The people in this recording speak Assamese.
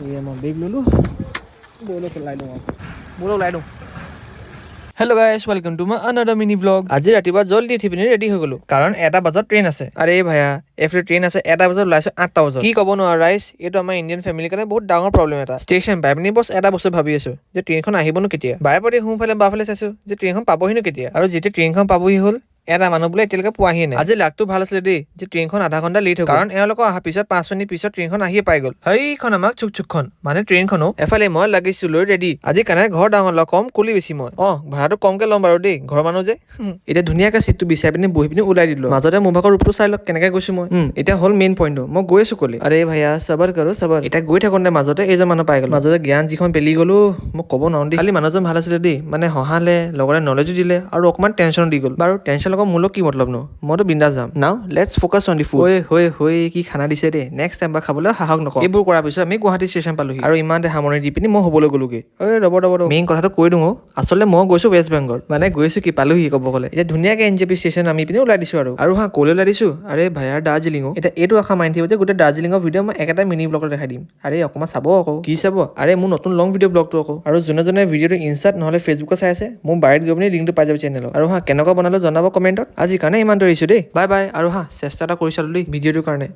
এই মই বেগ ললো বলো খেলাই দিওঁ বলো ওলাই দিওঁ hello' guys welcome to my another mini blog আজি ৰাতিপুৱা জল্দি উঠি পিনি ৰেডি হৈ গলো কাৰণ 1টা বজাত ট্ৰেইন আছে আৰে ভাইয়া এফ্ৰি ট্ৰেইন আছে 1টা বজাত ওলাইছো 8টা বজাত কি ক'ব নোৱাৰো ৰাইজ এইটো আমাৰ ইণ্ডিয়ান ফেমিলিৰ কাৰণে বহুত ডাঙৰ প্ৰব্লেম এটা ষ্টেচন পাই পিনি বছ এটা বস্তু ভাবি আছো যে ট্ৰেইনখন আহিবনো কেতিয়া বাৰে প্ৰতি সোঁফালে বাওঁফালে চাইছো যে ট্ৰেইনখন পাবহিনো কেতিয়া আৰু যেতিয়া ট্ৰেইনখন পাবহি হ'ল এটা মানুহ বোলে এতিয়ালৈকে পোৱাহি নাই আজি লাকটো ভাল আছিলে দেই যে ট্ৰেইনখন আধা ঘণ্টা লেট হৈ কাৰণ এওঁলোকৰ অহাৰ পিছত 5 মিনিট পিছত ট্ৰেইনখন আহিয়ে পাই গ'ল সেইখন আমাক চুকখন মানে ট্ৰেইনখনো এফালে মই লাগিছো লৈ ৰেডি আজি কাৰণে ঘৰ ডাঙৰ লগ কম কলি বেছি মই ভাড়াটো কমকে ল'ম বাৰু দেই ঘৰৰ মানুহ যে এতিয়া ধুনীয়াকে চিটটো বিচাৰি পিনি বহি পিনি ওলাই দিলো মাজতে মোৰ ভাগৰ ৰূপটো চাই লওক কেনেকে গৈছো মই এতিয়া হ'ল মেইন পইণ্টটো মই গৈ আছো কলি আৰে ভাইয়া সবৰ কৰো সবৰ এতিয়া গৈ থাকোঁতে মাজতে এইজন মানুহ পাই গ'ল মাজতে জ্ঞান যিখন পেলি গ'লো মোক ক'ব নোৱাৰো দেই খালি মানুহজন ভাল আছিলে দেই মানে সহালে লগতে নলেজো দিলে আৰু অকমান টেনশ্যন দি গ'ল বাৰু টেনশ্যন লগত মোলৈ কি মতলব নো মইতো বিন্দাছ যাম নাও let's focus on the food হৈ কি খানা দিছে দেই নেক্সট টাইম বা খাবলৈ সাহস নকৰো এইবোৰ কৰাৰ পিছত আমি গুৱাহাটী ষ্টেচন পালোহি আৰু ইমানতে সামৰণি দি পিনি মই হ'বলৈ গ'লোগে ৰ'ব মেইন কথাটো কৈ দিওঁ আচলতে মই গৈছো ৱেষ্ট বেংগল মানে গৈছো কি পালোহি ক'ব গ'লে এতিয়া ধুনীয়াকে NJP ষ্টেচন আমি পিনি ওলাই দিছো আৰু হা ক'লৈ ওলাই দিছো আৰে ভাইয়াৰ দাৰ্জিলিঙো এতিয়া এইটো আশা মানি থাকিব যে গোটেই দাৰ্জিলিঙৰ ভিডিঅ' মই একেটা মিনি ব্লগত দেখাই দিম আৰে অকণমান চাব আকৌ কি চাব আৰে মোৰ নতুন লং ভিডিঅ' ব্লগটো আকৌ আৰু যোনে ভিডিঅ'টো ইনষ্টাত নহ'লে ফেচবুকত চাই আছে মোৰ বাৰীত গৈ পিনি লিংকটো পাই যাব চেনেলত আৰু কেনেকুৱা বনালো জনাব কমেণ্টত আজি কাৰণে ইমান ধৰিছো দেই বাই বাই আৰু চেষ্টা এটা কৰি চালো দেই ভিডিঅ'টোৰ কাৰণে